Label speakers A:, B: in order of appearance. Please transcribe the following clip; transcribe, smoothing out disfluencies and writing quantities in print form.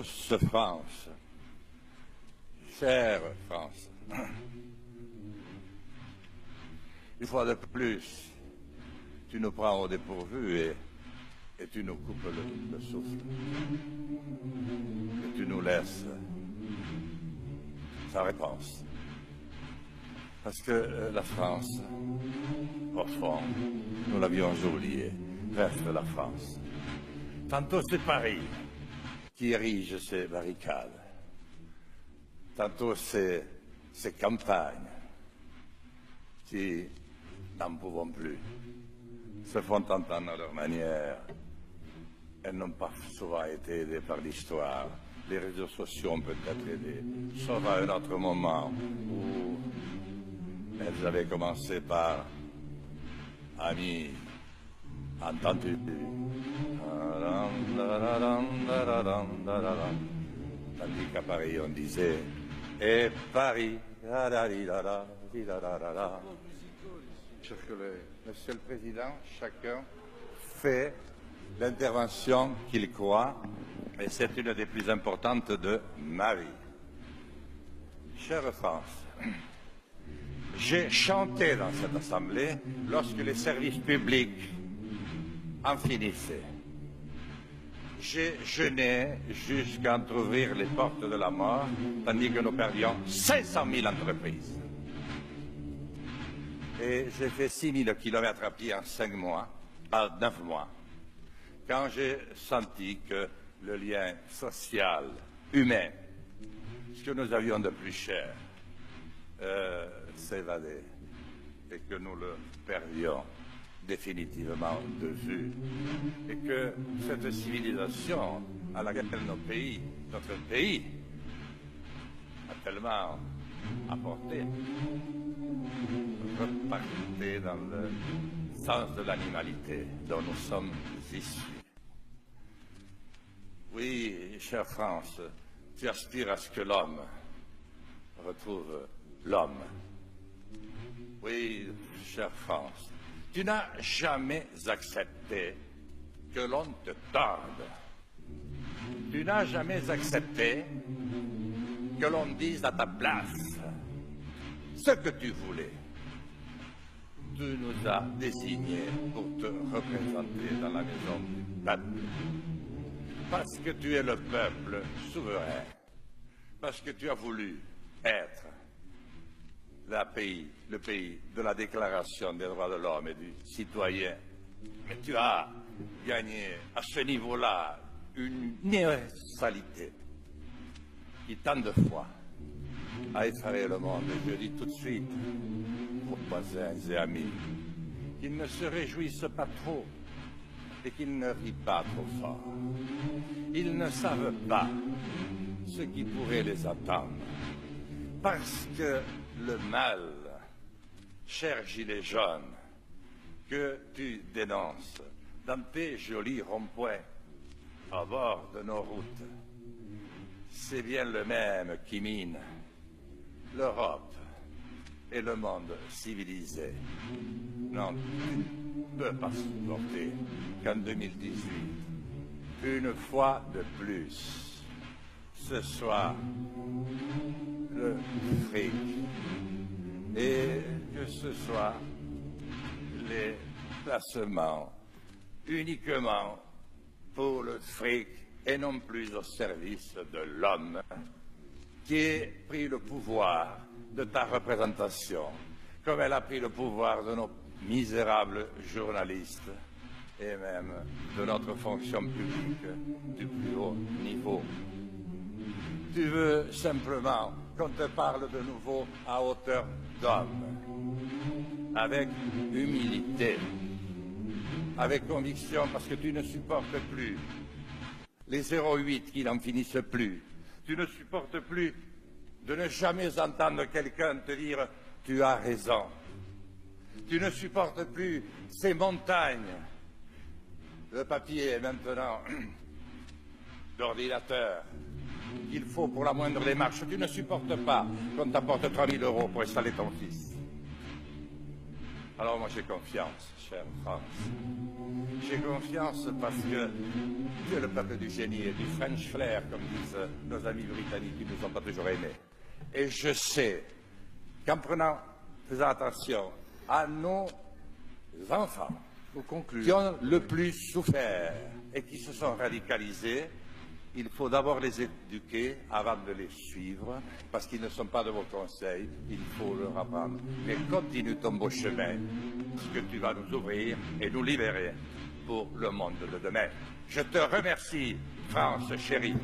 A: douce France, chère France, une fois de plus, tu nous prends au dépourvu et tu nous coupes le souffle. Et tu nous laisses sans réponse. Parce que la France, au fond, nous l'avions oublié, reste la France. Tantôt c'est Paris qui érige ses barricades. Tantôt c'est ces campagnes qui n'en pouvons plus, se font entendre à leur manière. Elles n'ont pas souvent été aidées par l'histoire. Les réseaux sociaux ont peut-être aidé, sauf à un autre moment où elles avaient commencé par amis, entendus. Tandis qu'à Paris on disait et Paris. Chers collègues, Monsieur le Président, chacun fait l'intervention qu'il croit, et c'est une des plus importantes de ma vie. Chère France, j'ai chanté dans cette assemblée lorsque les services publics en finissaient. J'ai jeûné jusqu'à entrouvrir les portes de la mort, tandis que nous perdions 500 000 entreprises. Et j'ai fait 6 000 kilomètres à pied en 9 mois, quand j'ai senti que le lien social, humain, ce que nous avions de plus cher, s'évadait et que nous le perdions définitivement de vue. Et que cette civilisation à laquelle notre pays, a tellement apporté, repartait dans le sens de l'animalité dont nous sommes issus. Oui, chère France, tu aspires à ce que l'homme retrouve l'homme. Oui, chère France, tu n'as jamais accepté que l'on te torde. Tu n'as jamais accepté que l'on dise à ta place ce que tu voulais. Tu nous as désignés pour te représenter dans la maison du peuple. Parce que tu es le peuple souverain. Parce que tu as voulu être le pays de la Déclaration des droits de l'homme et du citoyen. Mais tu as gagné à ce niveau-là une universalité qui tant de fois a effaré le monde. Et je dis tout de suite aux voisins et amis qu'ils ne se réjouissent pas trop et qu'ils ne rient pas trop fort. Ils ne savent pas ce qui pourrait les attendre. Parce que le mal, cher gilet jaune, que tu dénonces dans tes jolis ronds-points à bord de nos routes, c'est bien le même qui mine l'Europe et le monde civilisé. Non, tu ne peux pas supporter qu'en 2018, une fois de plus, ce soit le fric et que ce soit les placements uniquement pour le fric et non plus au service de l'homme qui ait pris le pouvoir de ta représentation, comme elle a pris le pouvoir de nos misérables journalistes et même de notre fonction publique du plus haut niveau. Tu veux simplement qu'on te parle de nouveau à hauteur d'homme, avec humilité, avec conviction, parce que tu ne supportes plus les 08 qui n'en finissent plus. Tu ne supportes plus de ne jamais entendre quelqu'un te dire « tu as raison ». Tu ne supportes plus ces montagnes de papier maintenant, d'ordinateur, qu'il faut pour la moindre démarche. Tu ne supportes pas qu'on t'apporte 3 000 € pour installer ton fils. Alors moi j'ai confiance, chère France. j'ai confiance parce que tu es le peuple du génie et du French flair, comme disent nos amis britanniques qui ne nous ont pas toujours aimés. Et je sais faisant attention à nos enfants qui ont le plus souffert et qui se sont radicalisés, il faut d'abord les éduquer avant de les suivre, parce qu'ils ne sont pas de vos conseils, il faut leur apprendre. Mais continue ton beau chemin, ce que tu vas nous ouvrir et nous libérer pour le monde de demain. Je te remercie, France chérie.